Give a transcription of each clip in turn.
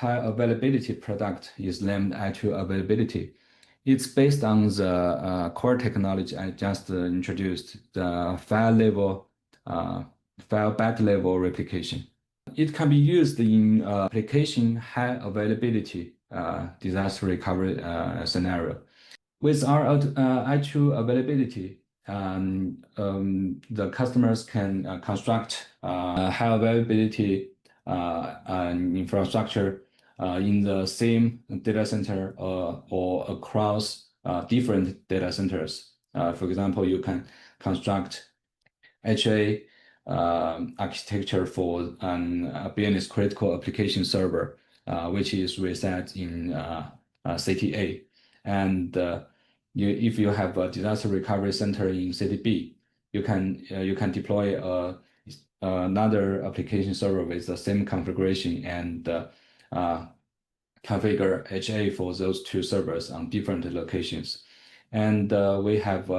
high availability product is named i2Availability. It's based on the core technology I just introduced, the file bed level replication. It can be used in application high availability disaster recovery scenario. With our i2Availability, the customers can construct high availability infrastructure in the same data center or across different data centers. For example, you can construct HA architecture for a business critical application server, which is reset in CTA. And if you have a disaster recovery center in city B, you can deploy another application server with the same configuration and configure HA for those two servers on different locations. And we have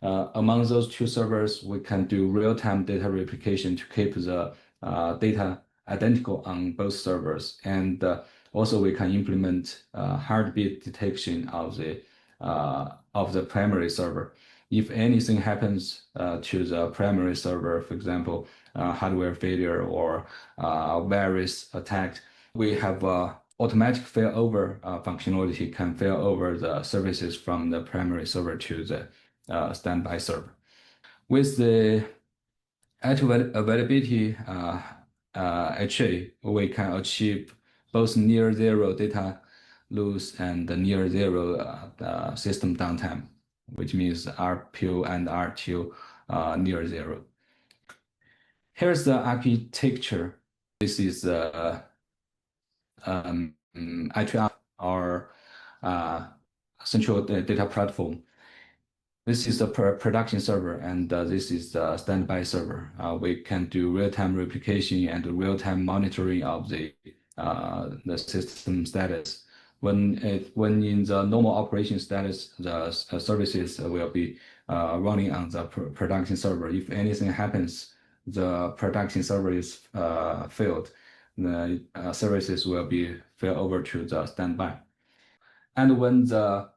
among those two servers, we can do real-time data replication to keep the data identical on both servers. And also we can implement heartbeat detection of the primary server. If anything happens to the primary server, for example, hardware failure or virus attack, we have automatic failover functionality can fail over the services from the primary server to the standby server. With the i2Availability HA, we can achieve both near zero data loss and near zero system downtime, which means RPO and RTO near zero. Here's the architecture. This is i2Availability, our central data platform. This is the production server, and this is the standby server. We can do real-time replication and real-time monitoring of the system status. When in the normal operation status, the services will be running on the production server. If anything happens, the production server is failed, the services will be failed over to the standby. And when the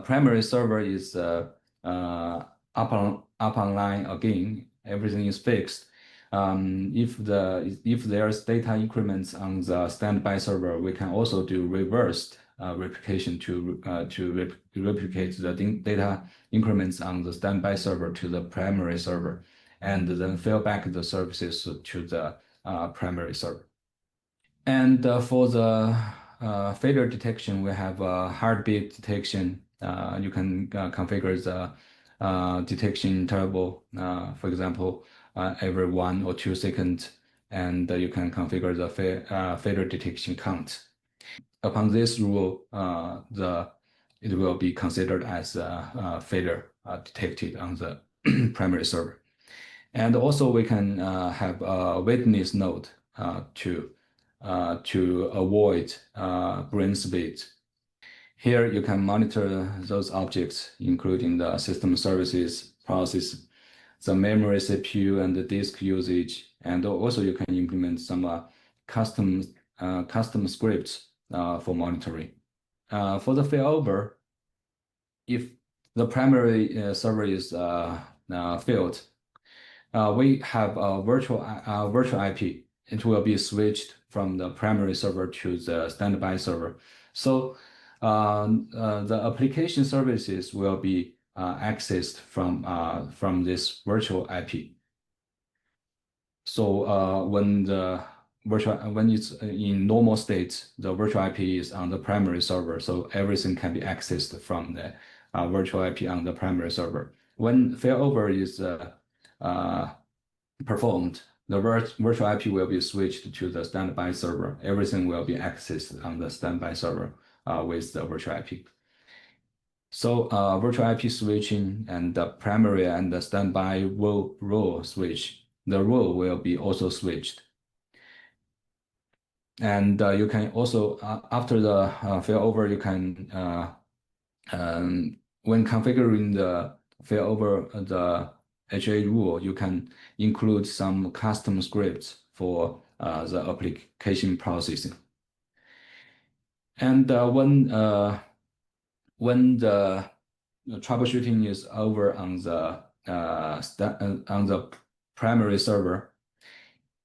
primary server is up online again, everything is fixed. If there's data increments on the standby server, we can also do reversed replication to replicate the data increments on the standby server to the primary server, and then fail back the services to the primary server. And for the failure detection, we have heartbeat detection. You can configure the detection interval, for example, every 1 or 2 seconds, and you can configure the failure detection count. Upon this rule, it will be considered as a failure detected on the primary server. And also we can have a witness node to avoid brain speed. Here you can monitor those objects, including the system services, process, the memory, CPU, and the disk usage, and also you can implement some custom scripts for monitoring. For the failover, if the primary server is failed, we have a virtual IP. It will be switched from the primary server to the standby server. So the application services will be accessed from this virtual IP. So when it's in normal state, the virtual IP is on the primary server, so everything can be accessed from the virtual IP on the primary server. When failover is performed, the virtual IP will be switched to the standby server. Everything will be accessed on the standby server with the virtual IP. So virtual IP switching and the primary and the standby role switch, the role will be also switched. And you can also, after the failover, you can, when configuring the failover, the HA rule, you can include some custom scripts for the application processing. And when the troubleshooting is over on the primary server,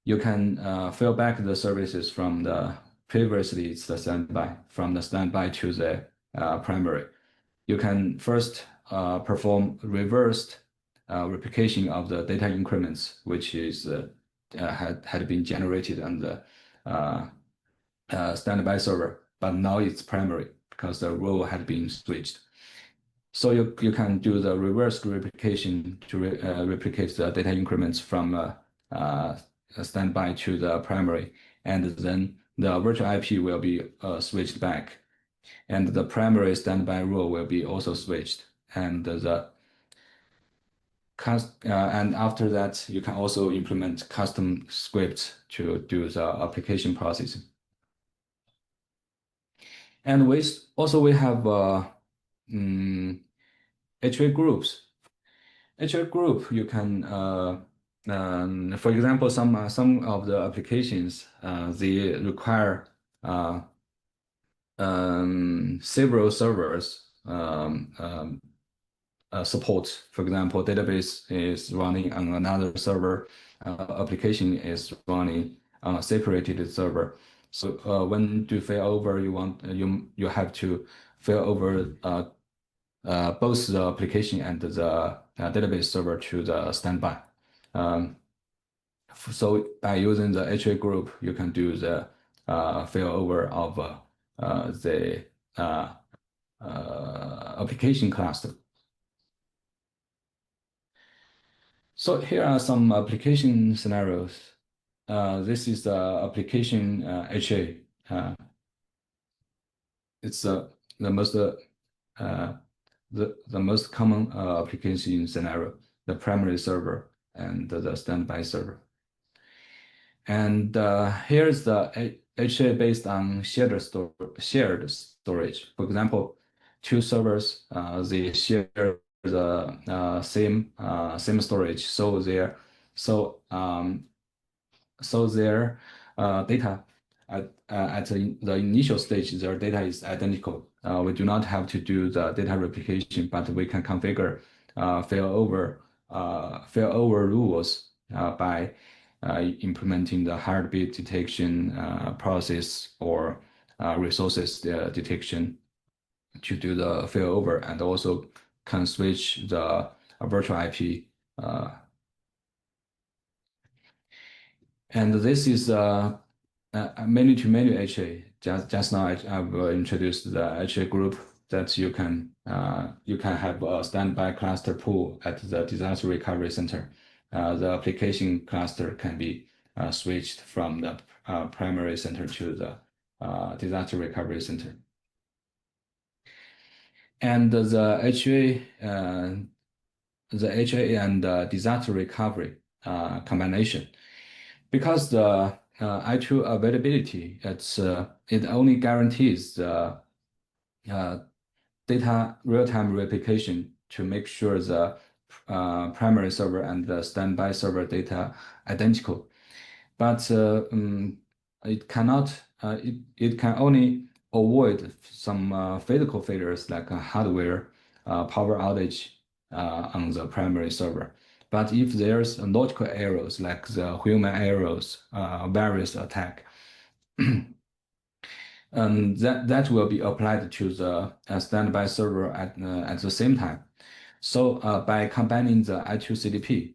you can fill back the services from the previously it's the standby from the standby to the primary. You can first perform reversed replication of the data increments, which is had been generated on the standby server, but now it's primary because the role had been switched. So you can do the reverse replication to replicate the data increments from standby to the primary, and then the virtual IP will be switched back, and the primary standby role will be also switched, and and after that you can also implement custom scripts to do the application processing. And we have HA groups. HA group, you can, for example, some of the applications they require several servers support. For example, database is running on another server, application is running on a separated server. So when to fail over, you have to fail over both the application and the database server to the standby. So by using the HA group, you can do the failover of the application cluster. So here are some application scenarios. This is the application HA. It's the most the most common application scenario, the primary server and the standby server. And here's the HA based on shared storage. For example, two servers they share the same storage, so their data at the initial stage, their data is identical. We do not have to do the data replication, but we can configure failover rules by implementing the heartbeat detection process or resources detection to do the failover, and also can switch the virtual IP. And this is many-to-many HA. Just now I've introduced the HA group that you can have a standby cluster pool at the disaster recovery center. The application cluster can be switched from the primary center to the disaster recovery center. And the HA and disaster recovery combination, because the i2Availability, it only guarantees the data real-time replication to make sure the primary server and the standby server data identical. But it cannot. It can only avoid some physical failures like a hardware power outage on the primary server. But if there's logical errors like the human errors, various attack, that will be applied to the standby server at the same time. So by combining the i2CDP,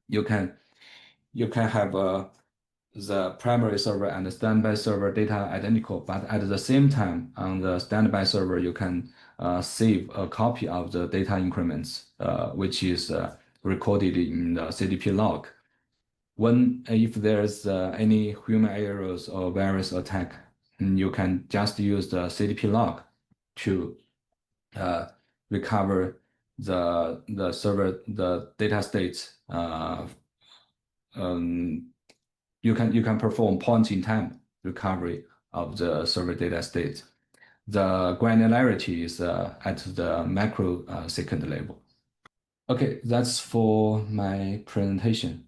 you can have the primary server and the standby server data identical, but at the same time on the standby server you can save a copy of the data increments, which is recorded in the CDP log. If there's any human errors or virus attack, you can just use the CDP log to recover the server data states. You can perform point-in-time recovery of the server data state. The granularity is at the macro second level. Okay, that's for my presentation.